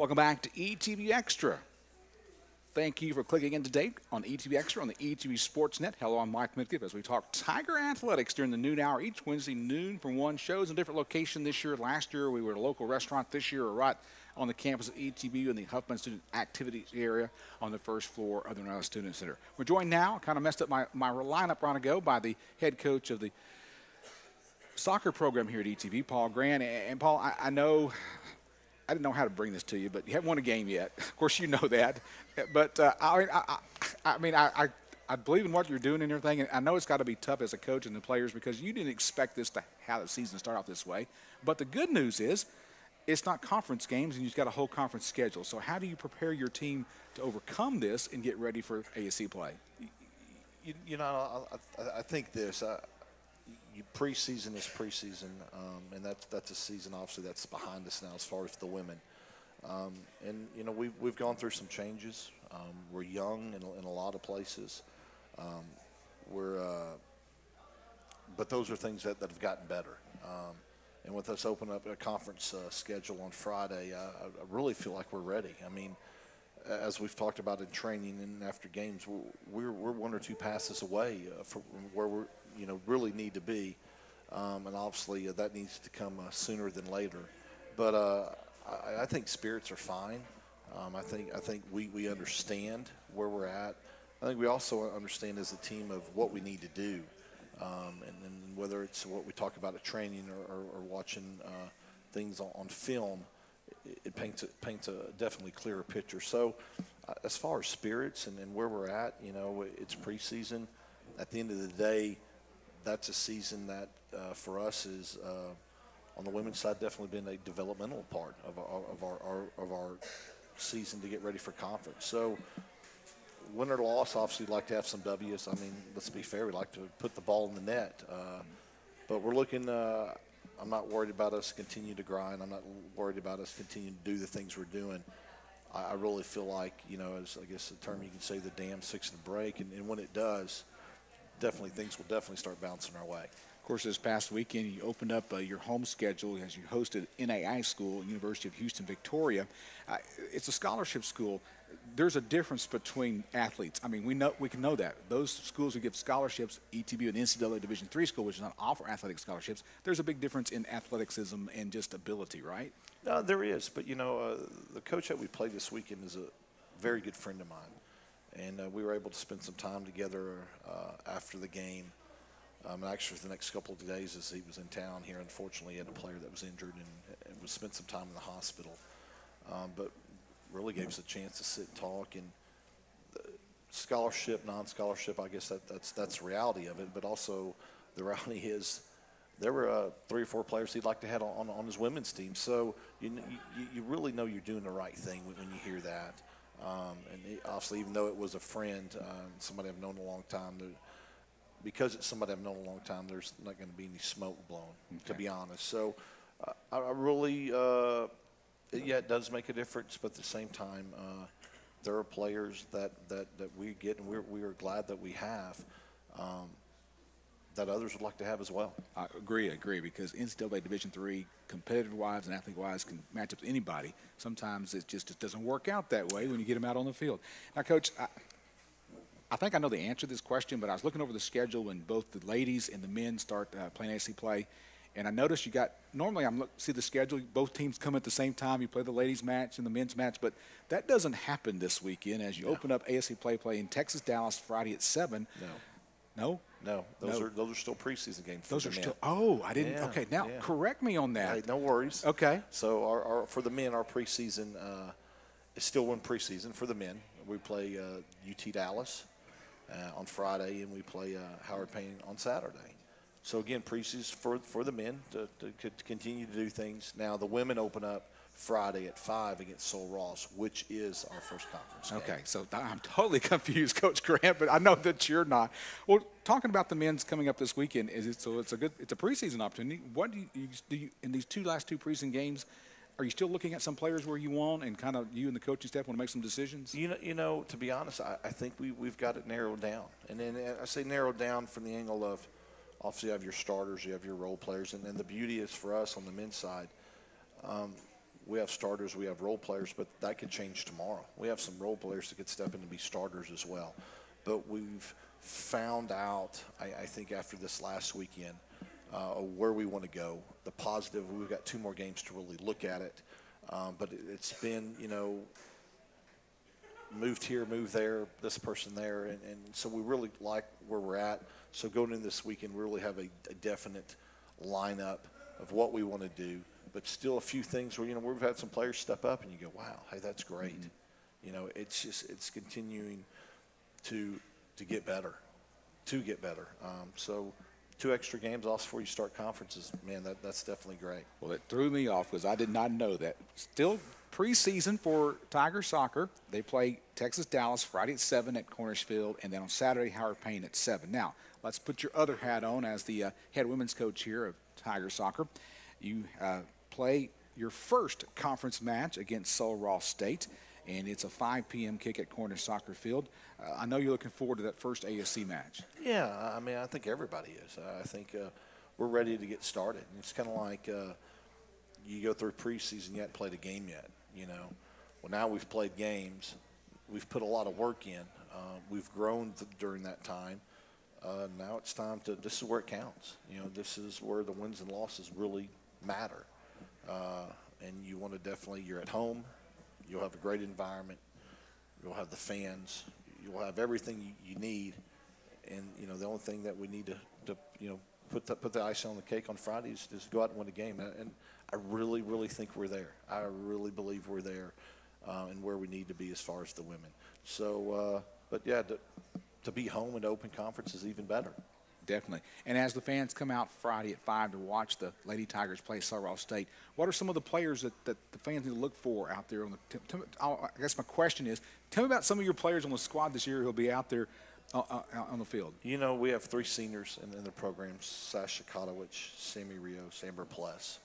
Welcome back to ETBU Extra. Thank you for clicking in today on ETBU Extra on the ETBU Sportsnet. Hello, I'm Mike Midkiff as we talk Tiger Athletics during the noon hour each Wednesday noon from one. Shows in a different location this year. Last year we were at a local restaurant. This year we're right on the campus of ETBU in the Huffman Student Activities area on the first floor of the North Student Center. We're joined now, kind of messed up my lineup round ago, by the head coach of the soccer program here at ETBU, Paul Grant. And Paul, I know I didn't know how to bring this to you, but you haven't won a game yet. Of course, you know that. But I believe in what you're doing and everything, and I know it's got to be tough as a coach and the players because you didn't expect this to have the season start off this way. But the good news is it's not conference games, and you've got a whole conference schedule. So how do you prepare your team to overcome this and get ready for ASC play? I think this. Preseason is preseason, and that's a season obviously that's behind us now as far as the women. We've gone through some changes. We're young in a lot of places. But those are things that have gotten better. And with us opening up a conference schedule on Friday, I really feel like we're ready. I mean, as we've talked about in training and after games, we're one or two passes away from where we're really need to be, and obviously that needs to come sooner than later. But I think spirits are fine. I think we understand where we're at. I think we also understand as a team of what we need to do, and whether it's what we talk about at training or watching things on film, it paints a definitely clearer picture. So as far as spirits and where we're at, it's preseason. At the end of the day, that's a season that for us is on the women's side definitely been a developmental part of our season to get ready for conference. So win or loss, obviously we'd like to have some W's. I mean, let's be fair, we'd like to put the ball in the net. But we're looking I'm not worried about us continue to grind. I'm not worried about us continue to do the things we're doing. I really feel like, as I guess the term you can say, the dam's fixing to break, and when it does, things will definitely start bouncing our way. Of course, this past weekend you opened up your home schedule as you hosted NAI school, University of Houston Victoria. It's a scholarship school. There's a difference between athletes. I mean, we can know that those schools who give scholarships, ETBU and NCAA Division III school, which does not offer athletic scholarships, there's a big difference in athleticism and just ability, right? There is, but the coach that we played this weekend is a very good friend of mine, and we were able to spend some time together after the game. And actually, for the next couple of days, as he was in town here, unfortunately, he had a player that was injured and we spent some time in the hospital. But really gave us a chance to sit and talk. And scholarship, non-scholarship, I guess that's the reality of it. But also, the reality is there were 3 or 4 players he'd like to have on his women's team. So you really know you're doing the right thing when you hear that. Obviously, even though it was a friend, somebody I've known a long time, because it's somebody I've known a long time, there's not going to be any smoke blown, to be honest. So I really, it does make a difference, but at the same time, there are players that we get, and we are glad that we have, that others would like to have as well. I agree, because NCAA Division III, competitive-wise and athlete-wise, can match up to anybody. Sometimes it doesn't work out that way when you get them out on the field. Now, Coach, I think I know the answer to this question, but I was looking over the schedule when both the ladies and the men start playing ASC play, and I noticed you got – normally see the schedule, both teams come at the same time. You play the ladies' match and the men's match, but that doesn't happen this weekend as you open up ASC play in Texas, Dallas, Friday at 7. No? No, those are still preseason games. Those are still. Oh, I didn't. Okay, now correct me on that. Hey, no worries. Okay. So for the men, our preseason is still one preseason for the men. We play UT Dallas on Friday, and we play Howard Payne on Saturday. So again, preseason for the men to continue to do things. Now the women open up Friday at 5 against Sol Ross, which is our first conference game. Okay, so I'm totally confused, Coach Grant, but I know that you're not. Well, talking about the men's coming up this weekend, it's a preseason opportunity. What do you in these last two preseason games? Are you still looking at some players where you want, and kind of you and the coaching staff want to make some decisions? To be honest, I think we've got it narrowed down, and then I say narrowed down from the angle of obviously you have your starters, you have your role players, and then the beauty is for us on the men's side. we have starters, we have role players, but that could change tomorrow. We have some role players that could step in and be starters as well. But we've found out, I think, after this last weekend, where we want to go. The positive, we've got 2 more games to really look at it. But it's been, you know, moved here, moved there, this person there. And so we really like where we're at. So going into this weekend, we really have a definite lineup of what we want to do. But still a few things where, you know, we've had some players step up and you go, wow, hey, that's great. Mm-hmm. You know, it's continuing to get better, so 2 extra games also before you start conferences, man, that's definitely great. Well, it threw me off because I did not know that. Still preseason for Tiger soccer. They play Texas Dallas Friday at 7 at Cornish Field, and then on Saturday, Howard Payne at 7. Now, let's put your other hat on as the head women's coach here of Tiger soccer. You play your first conference match against Sul Ross State, and it's a 5 p.m. kick at Cornish Soccer Field. I know you're looking forward to that first ASC match. Yeah, I mean, I think everybody is. I think we're ready to get started. It's kind of like you go through preseason, you haven't played a game yet, you know. Well, now we've played games. We've put a lot of work in. We've grown during that time. Now it's time to – this is where it counts. You know, this is where the wins and losses really matter. And you want to definitely – you're at home. You'll have a great environment. You'll have the fans. You'll have everything you need. And, you know, the only thing that we need to you know, put the icing on the cake on Friday is just go out and win a game. And I really, really think we're there. I really believe we're there and where we need to be as far as the women. So, but, yeah, to be home and open conference is even better. Definitely. And as the fans come out Friday at 5 to watch the Lady Tigers play Sul Ross State, what are some of the players that the fans need to look for out there on the I guess my question is, tell me about some of your players on the squad this year who'll be out there on the field. You know, we have 3 seniors in the program: Sasha Kotowicz, Sammy Rios, Amber Pless,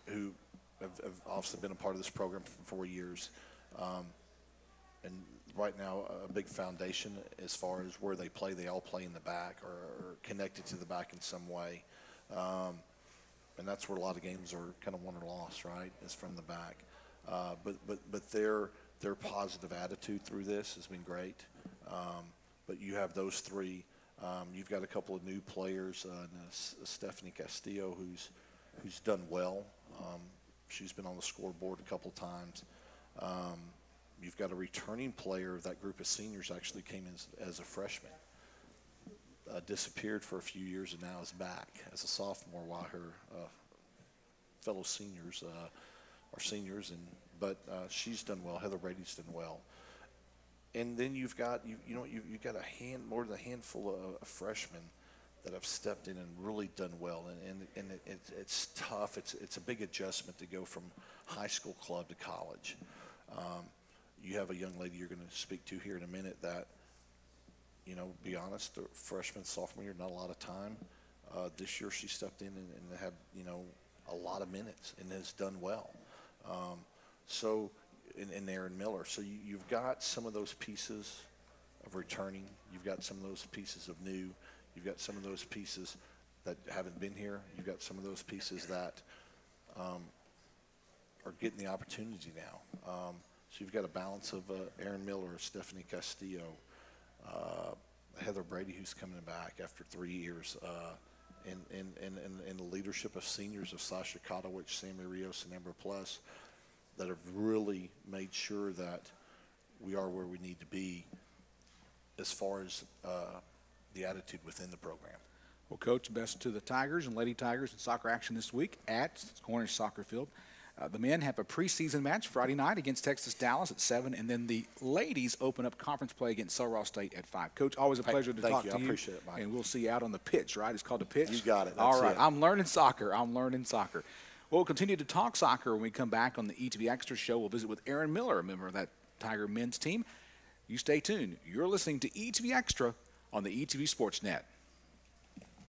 who have obviously been a part of this program for 4 years. And right now, a big foundation as far as where they play. They all play in the back or connected to the back in some way. And that's where a lot of games are kind of won or lost, right, is from the back. But their positive attitude through this has been great. But you have those 3. You've got a couple of new players, Stephanie Castillo, who's done well. She's been on the scoreboard a couple times. You've got a returning player. That group of seniors actually came in as a freshman, disappeared for a few years, and now is back as a sophomore while her fellow seniors are seniors. But she's done well. Heather Brady's done well. And then you've got you've got more than a handful of freshmen that have stepped in and really done well. And it's tough. It's a big adjustment to go from high school club to college. You have a young lady you're going to speak to here in a minute that, you know, be honest, the freshman, sophomore year, not a lot of time. This year she stepped in and had, you know, a lot of minutes and has done well. So, in Aaron Miller. So you've got some of those pieces of returning. You've got some of those pieces of new. You've got some of those pieces that haven't been here. You've got some of those pieces that are getting the opportunity now. So you've got a balance of Aaron Miller, Stephanie Castillo, Heather Brady, who's coming back after 3 years, and the leadership of seniors of Sasha Kotowicz, Sammy Rios, and Amber Pless that have really made sure that we are where we need to be as far as the attitude within the program. Well, Coach, best to the Tigers and Lady Tigers in soccer action this week at Cornish Soccer Field. The men have a preseason match Friday night against Texas Dallas at 7, and then the ladies open up conference play against Sul Ross State at 5. Coach, always a pleasure to talk to you. I appreciate it, Mike. And we'll see you out on the pitch, right? It's called the pitch? You got it. All right. I'm learning soccer. Well, we'll continue to talk soccer when we come back on the ETB Extra Show. We'll visit with Aaron Miller, a member of that Tiger men's team. You stay tuned. You're listening to ETB Extra on the ETB Sports Net.